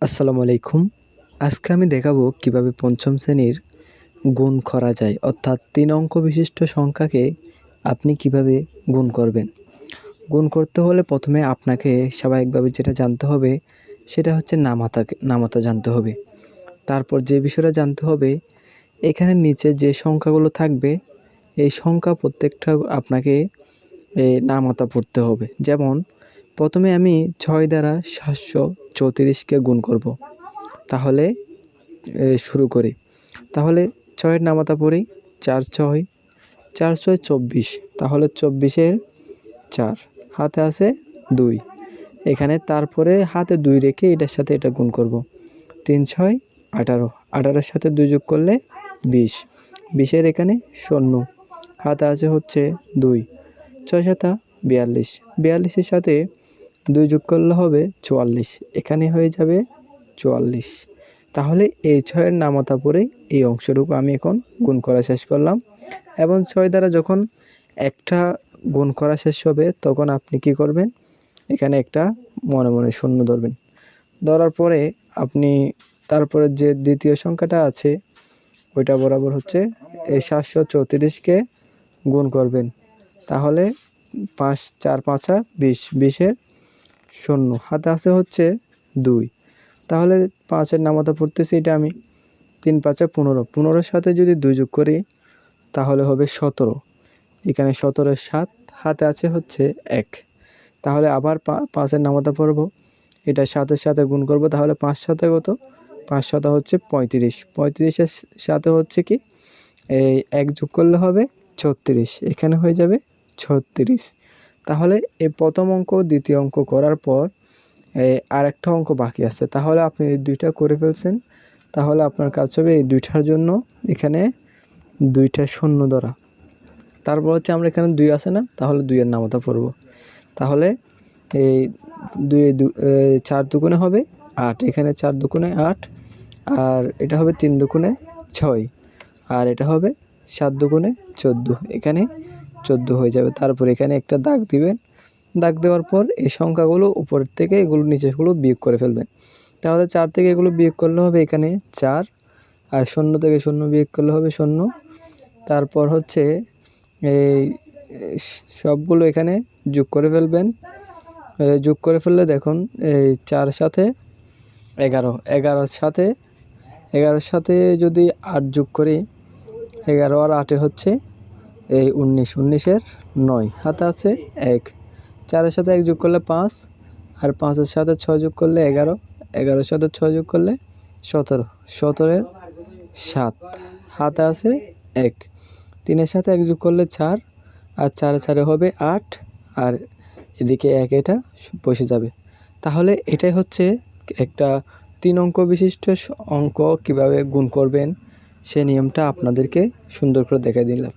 আসসালামু আলাইকুম। আজকে আমি দেখাবো কিভাবে পঞ্চম শ্রেণীর গুণ করা যায়, অর্থাৎ ৩ অঙ্ক বিশিষ্ট সংখ্যাকে আপনি কিভাবে গুণ করবেন। গুণ করতে হলে প্রথমে আপনাকে স্বাভাবিকভাবে যেটা জানতে হবে সেটা হচ্ছে নামাতা জানতে হবে। তারপর যে বিষয়টা জানতে হবে, এখানে নিচে যে সংখ্যাগুলো থাকবে এই সংখ্যা প্রত্যেকটা আপনাকে নামাতা পড়তে হবে। যেমন প্রথমে আমি ৬ দ্বারা ৭৩৪কে গুণ করব। তাহলে শুরু করি। তাহলে ৬ এর নামাতা পড়ি ৪ ৬, ৪ ৬ ২৪, তাহলে ২৪-এর ৪, হাতে আছে ২। এখানে তারপরে হাতে ২ রেখে এটার সাথে এটা গুণ করব। ৩ ৬ ১৮, ১৮-এর সাথে ২ যোগ করলে ২০, ২০-এর এখানে ০, হাতে আছে হচ্ছে ২, ৬ ৭ ৪২, ৪২-এর সাথে ২ যোগ করলে হবে ৪৪, এখানে হয়ে যাবে ৪৪। তাহলে এই ৬-এর নামাতা পড়ে এই অংশটুকু আমি এখন গুণ করা শেষ করলাম। এবং ৬ দ্বারা যখন একটা গুণ করা শেষ হবে তখন আপনি কি করবেন, এখানে একটা মনে মনে শূন্য ধরবেন। ধরার পরে আপনি তারপরে যে দ্বিতীয় সংখ্যাটা আছে ওইটা বরাবর হচ্ছে এই ৭৩৪কে গুণ করবেন। তাহলে ৫ ৪ ৫ ২০, ২০-এর ০, হাতে আছে হচ্ছে ২। তাহলে ৫-এর নামাতা পড়তেছি এটা আমি। ৩ ৫ ১৫, ১৫-এর সাথে যদি ২ যোগ করি তাহলে হবে ১৭, এখানে ১৭-এর ৭, হাতে আছে হচ্ছে ১। তাহলে আবার ৫-এর নামাতা পড়ব, এটা ৭-এর সাথে গুণ করব। তাহলে ৫ ৭ কত, ৫ ৭ হচ্ছে ৩৫, ৩৫-এর সাথে হচ্ছে কি এই ১ যোগ করলে হবে ৩৬, এখানে হয়ে যাবে ৩৬। তাহলে এই প্রথম অঙ্ক দ্বিতীয় অঙ্ক করার পর আরেকটা অঙ্ক বাকি আছে। তাহলে আপনি এই ২টা করে ফেলছেন। তাহলে আপনার কাজ হবে এই ২টার জন্য এখানে ২টা শূন্য ধরা। তারপর হচ্ছে আমরা এখানে ২ আছে না, তাহলে ২-এর নামাতা পড়ব। তাহলে এই ৪ দুগুণে হবে ৮, এখানে ৪ দুগুণে ৮, আর এটা হবে ৩ দুগুণে ৬, আর এটা হবে ৭ দুগুণে ১৪, এখানে ১৪ হয়ে যাবে। তারপর এখানে একটা দাগ দিবেন। দাগ দেওয়ার পর এই সংখ্যাগুলো উপরের থেকে এগুলো নিচেরগুলো বিয়োগ করে ফেলবেন। তাহলে ৪ থেকে এগুলো বিয়োগ করলে হবে এখানে ৪, আর ০ থেকে ০ বিয়োগ করলে হবে ০। তারপর হচ্ছে এই সবগুলো এখানে যোগ করে ফেলবেন। যোগ করে ফেললে দেখুন এই ৪ সাথে ১১, ১১-র সাথে যদি ৮ যোগ করি, ১১ আর ৮-এ হচ্ছে এই ১৯, ১৯-এর ৯, হাতে আছে ১। ৪-এর সাথে ১ যোগ করলে ৫, আর ৫-এর সাথে ৬ যোগ করলে ১১, ১১-এর সাথে ৬ যোগ করলে ১৭, ১৭-এর ৭, হাতে আছে ১। ৩-এর সাথে ১ যোগ করলে ৪, আর ৪-এ ৪-এ হবে ৮, আর এদিকে ১ এটা বসে যাবে। তাহলে এটাই হচ্ছে একটা ৩ অঙ্ক বিশিষ্ট অঙ্ক কিভাবে গুণ করবেন সেই নিয়মটা আপনাদেরকে সুন্দর করে দেখাই দিলাম।